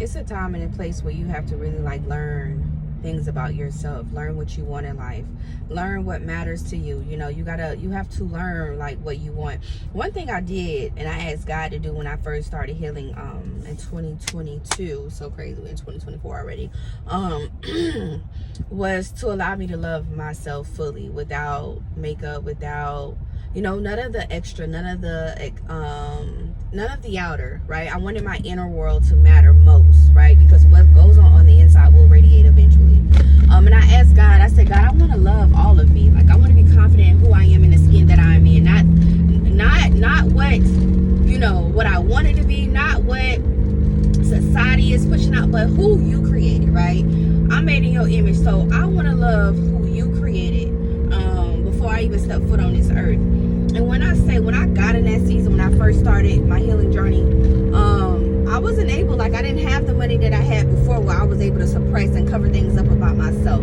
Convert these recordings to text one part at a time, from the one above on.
it's a time and a place where you have to really like learn things about yourself, learn what you want in life, learn what matters to you. You know, you have to learn like what you want. One thing I did, and I asked God to do when I first started healing in 2022, so crazy, in 2024 already, was to allow me to love myself fully, without makeup, without, you know, none of the extra, none of the outer, right? I wanted my inner world to matter most, right? Because what goes on the inside will radiate eventually. And I asked God, I said, God, I want to love all of me. Like, I want to be confident in who I am in the skin that I'm in. Not what, you know, what I wanted to be, not what society is pushing out, but who you created, right? I'm made in your image, so I want to love who you created before I even step foot on this earth. And when I got in that season, when I first started my healing journey, I wasn't able, like, I didn't have the money that I had before, where I was able to suppress and cover things up about myself.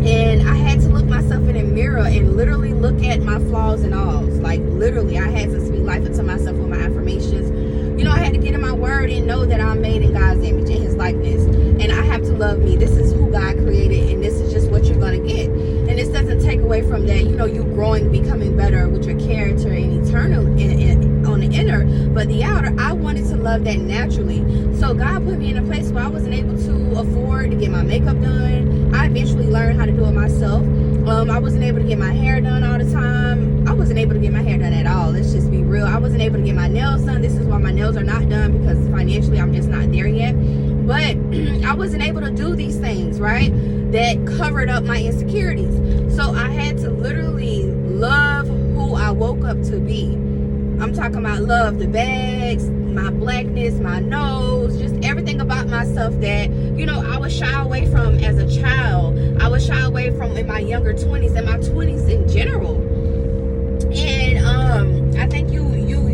And I had to look myself in the mirror and literally look at my flaws and alls. Like, literally, I had to speak life into myself with my affirmations. You know, I had to get in my word and know that I'm made in God's image and his likeness. And I have to love me. This is who God created, and this is just what you're going to get. And this doesn't take away from that, you know, you growing, becoming better with your character and eternal on the inner, but the outer, I wanted to love that naturally. So God put me in a place where I wasn't able to afford to get my makeup done. I eventually learned how to do it myself. I wasn't able to get my hair done all the time. I wasn't able to get my hair done at all. Let's just be real. I wasn't able to get my nails done. This is why my nails are not done, because financially I'm just not there yet. But I wasn't able to do these things, right? That covered up my insecurities. So I had to literally love who I woke up to be. I'm talking about love the bags, my blackness, my nose, just everything about myself that, you know, I would shy away from as a child. I would shy away from in my younger 20s and my 20s in general. And I think you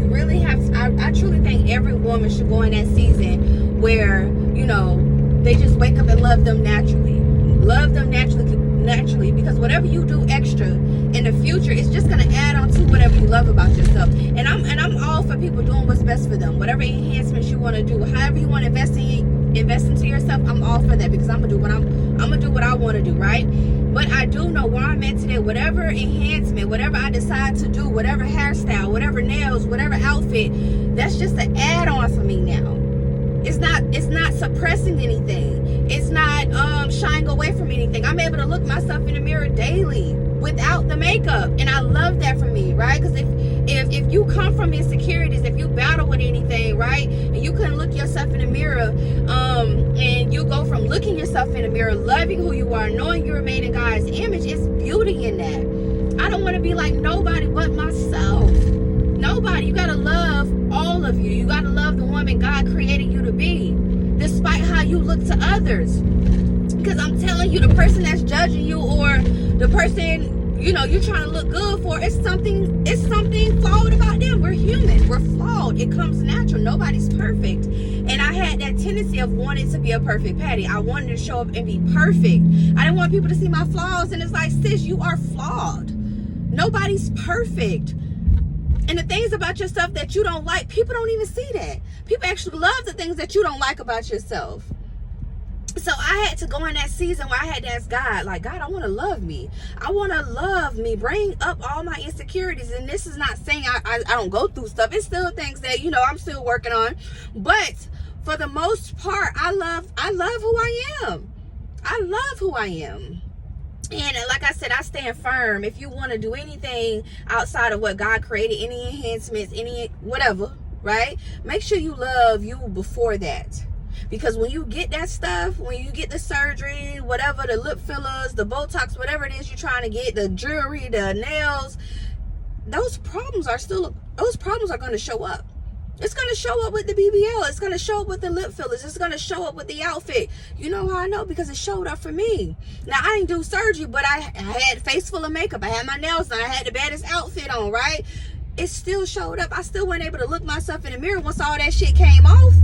really have to, I truly think every woman should go in that season where, you know, they just wake up and love them naturally. Love them naturally, because whatever you do extra in the future, it's just going to add on to whatever you love about yourself. And I'm all for people doing what's best for them. Whatever enhancements you want to do, however you want to invest into yourself, I'm all for that, because I'm gonna do what I want to do, right? But I do know where I'm at today. Whatever enhancement, whatever I decide to do, whatever hairstyle, whatever nails, whatever outfit, that's just an add-on for me now. It's not suppressing anything. It's not shying away from anything. I'm able to look myself in the mirror daily without the makeup, and I love that for me, right? Because if you come from insecurities, if you battle with anything, right, and you couldn't look yourself in the mirror, and you go from looking yourself in the mirror, loving who you are, knowing you're made in God's image, it's beauty in that. I don't want to be like nobody but myself. Nobody. You gotta love all of you. You gotta love the woman God created you to be, despite how you look to others. Because I'm telling you, the person that's judging you, or the person, you know, you're trying to look good for, it's something flawed about them. We're human. We're flawed. It comes natural. Nobody's perfect. And I had that tendency of wanting to be a perfect Patty. I wanted to show up and be perfect. I didn't want people to see my flaws. And it's like, sis, you are flawed. Nobody's perfect. And the things about yourself that you don't like, people don't even see that. People actually love the things that you don't like about yourself. So I had to go in that season where I had to ask God, like, God, I want to love me. I want to love me. Bring up all my insecurities. And this is not saying I don't go through stuff. It's still things that, you know, I'm still working on. But for the most part, I love who I am. I love who I am. And like I said, I stand firm. If you want to do anything outside of what God created, any enhancements, any whatever, right? Make sure you love you before that. Because when you get that stuff, when you get the surgery, whatever, the lip fillers, the Botox, whatever it is you're trying to get, the jewelry, the nails, those problems are going to show up. It's going to show up with the BBL. It's going to show up with the lip fillers. It's going to show up with the outfit. You know how I know? Because it showed up for me. Now, I didn't do surgery, but I had a face full of makeup. I had my nails done. I had the baddest outfit on, right? It still showed up. I still wasn't able to look myself in the mirror once all that shit came off.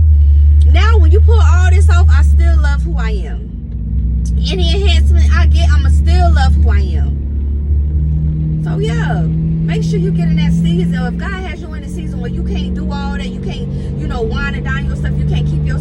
Now, when you pull all this off, I still love who I am. Any enhancement I get, I'ma still love who I am. So, yeah. Make sure you get in that season. If God has you in a season where you can't do all that, you can't, you know, wind and dine yourself, you can't keep yourself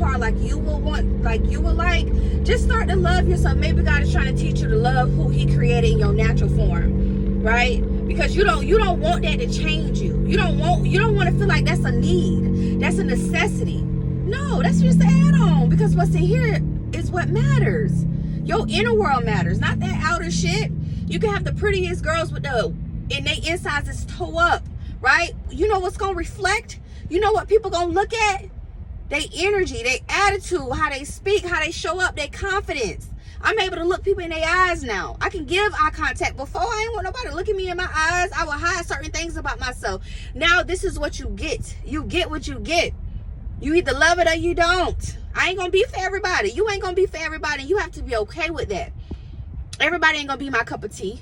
are, like you will want, like you would like, just start to love yourself. Maybe God is trying to teach you to love who he created in your natural form, right? Because you don't want that to change you. You don't want to feel like that's a need, that's a necessity. No, that's just an add-on, because what's in here is what matters. Your inner world matters, not that outer shit. You can have the prettiest girls with the, and they insides is toe up, right? You know what's gonna reflect? You know what people gonna look at? Their energy, their attitude, how they speak, how they show up, their confidence. I'm able to look people in their eyes now. I can give eye contact. Before, I ain't want nobody to look at me in my eyes. I would hide certain things about myself. Now, this is what you get. You get what you get. You either love it or you don't. I ain't gonna be for everybody. You ain't gonna be for everybody. You have to be okay with that. Everybody ain't gonna be my cup of tea.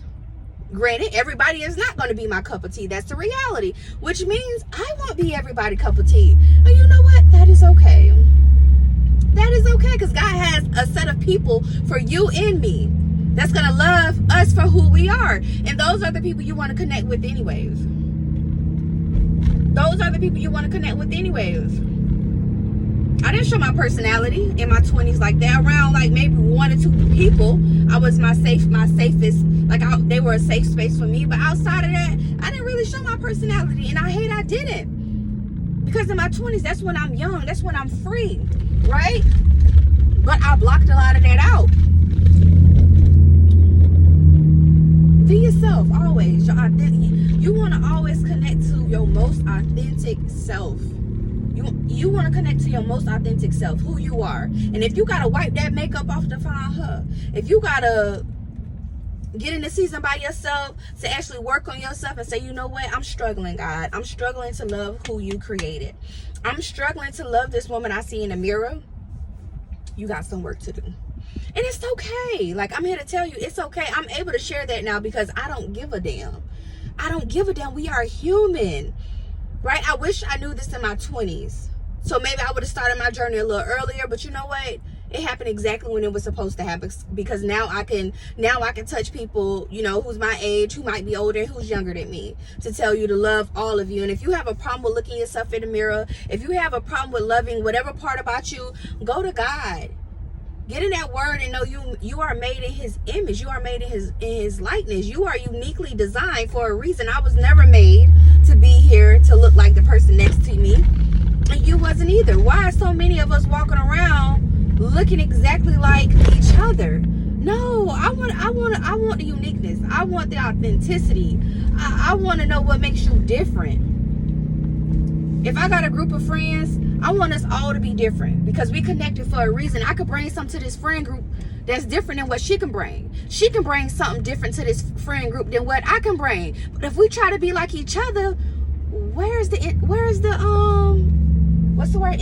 Granted, everybody is not going to be my cup of tea. That's the reality, which means I won't be everybody's cup of tea. And you know what? That is okay. That is okay, because God has a set of people for you and me that's going to love us for who we are. And those are the people you want to connect with anyways. Those are the people you want to connect with anyways. I didn't show my personality in my 20s like that. Around like maybe 1 or 2 people, I was my safest, like they were a safe space for me. But outside of that, I didn't really show my personality, and I hate I didn't. Because in my 20s, that's when I'm young, that's when I'm free, right? But I blocked a lot of that out. Be yourself always. You want to always connect to your most authentic self. You want to connect to your most authentic self, who you are. And if you got to wipe that makeup off to find her, if you got to get in the season by yourself to actually work on yourself and say, you know what, I'm struggling, God. I'm struggling to love who you created. I'm struggling to love this woman I see in the mirror. You got some work to do. And it's okay. Like, I'm here to tell you, it's okay. I'm able to share that now because I don't give a damn. I don't give a damn. We are human. Right? I wish I knew this in my 20s. So maybe I would have started my journey a little earlier. But you know what? It happened exactly when it was supposed to happen. Because now I can touch people, you know, who's my age, who might be older, and who's younger than me, to tell you to love all of you. And if you have a problem with looking yourself in the mirror, if you have a problem with loving whatever part about you, go to God. Get in that word and know you are made in his image. You are made in his likeness. You are uniquely designed for a reason. I was never made to be here to look like the person next to me. And you wasn't either. Why are so many of us walking around looking exactly like each other? No, I want the uniqueness. I want the authenticity. I want to know what makes you different. If I got a group of friends, I want us all to be different because we connected for a reason. I could bring something to this friend group that's different than what she can bring. She can bring something different to this friend group than what I can bring. But if we try to be like each other, where's the what's the word?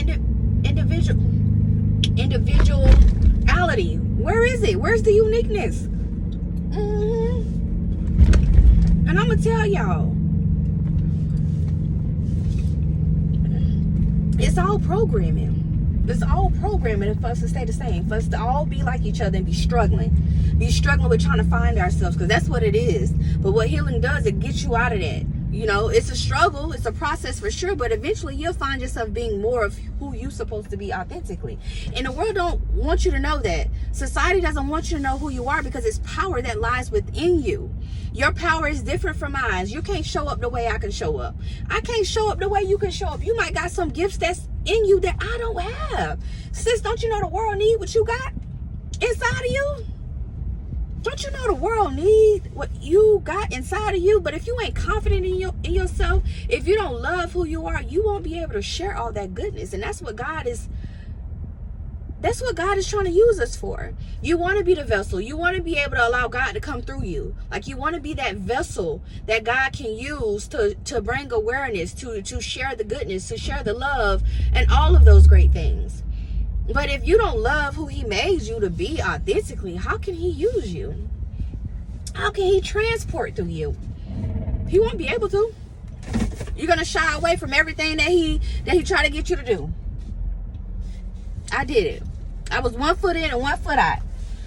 Individuality. Where is it? Where's the uniqueness? And I'm gonna tell y'all, it's all programming. It's all programming for us to stay the same, for us to all be like each other and be struggling with trying to find ourselves, because that's what it is. But what healing does, it gets you out of that. You know, it's a struggle, it's a process for sure, but eventually you'll find yourself being more of who you're supposed to be authentically. And the world don't want you to know that. Society doesn't want you to know who you are because it's power that lies within you. Your power is different from mine. You can't show up the way I can show up. I can't show up the way you can show up. You might got some gifts that's in you that I don't have. Sis, don't you know the world need what you got inside of you? Don't you know the world need what you got inside of you? But if you ain't confident in yourself, if you don't love who you are, you won't be able to share all that goodness. And that's what God is trying to use us for. You want to be the vessel. You want to be able to allow God to come through you. Like, you want to be that vessel that God can use to bring awareness, to share the goodness, to share the love, and all of those great things. But if you don't love who he made you to be authentically, how can he use you? How can he transport through you? He won't be able to. You're going to shy away from everything that he tried to get you to do. I did it. I was 1 foot in and 1 foot out.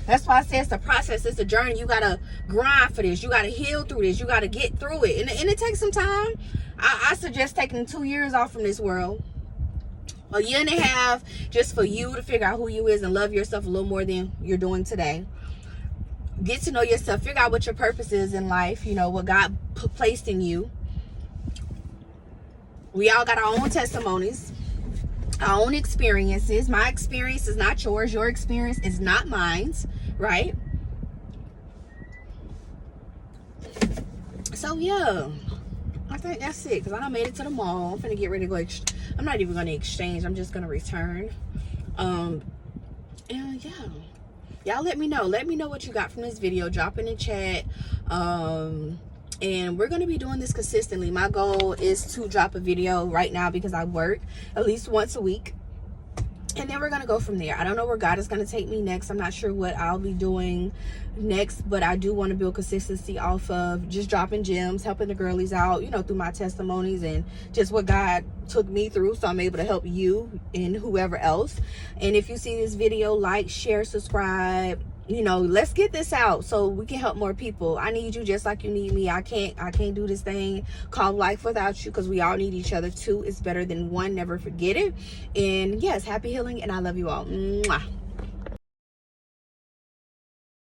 That's why I say it's a process. It's a journey. You got to grind for this. You got to heal through this. You got to get through it. And it takes some time. I suggest taking 2 years off from this world. A year and a half just for you to figure out who you is and love yourself a little more than you're doing today. Get to know yourself, figure out what your purpose is in life, you know, what God placed in you. We all got our own testimonies, our own experiences. My experience is not yours. Your experience is not mine, right? So yeah, I think that's it, because I done made it to the mall. I'm finna get ready to go. I'm not even going to exchange. I'm just going to return. And yeah, y'all let me know what you got from this video. Drop in the chat. And we're going to be doing this consistently. My goal is to drop a video right now, because I work at least once a week, and then we're going to go from there. I don't know where God is going to take me next. I'm not sure what I'll be doing next, but I do want to build consistency off of just dropping gems, helping the girlies out, you know, through my testimonies and just what God took me through, so I'm able to help you and whoever else. And if you see this video, like, share, subscribe. You know, let's get this out so we can help more people. I need you just like you need me. I can't do this thing called life without you, because we all need each other. Two is better than one. Never forget it. And yes, happy healing, and I love you all. Mwah.